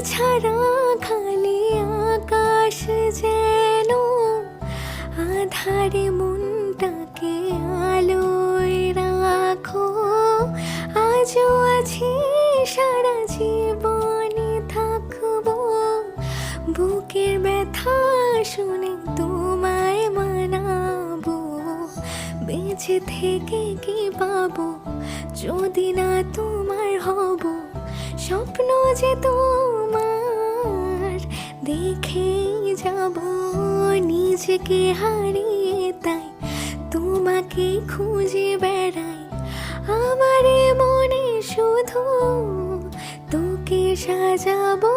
ছাড়া খালি আকাশ যেন আধারে মনটাকে আলোয় রাখো। আজও আছি, সারা জীবনে থাকবো, বুকের ব্যথা শুনে তোমায় মানাবো। বেঁচে থেকে কি পাবো যদি না তোমার হব, স্বপ্ন যে তোমার দেখেই যাব। নিজেকে হারিয়ে তাই তোমাকে খুঁজে বেড়াই, আমার মনে শুধু তোকে সাজাবো।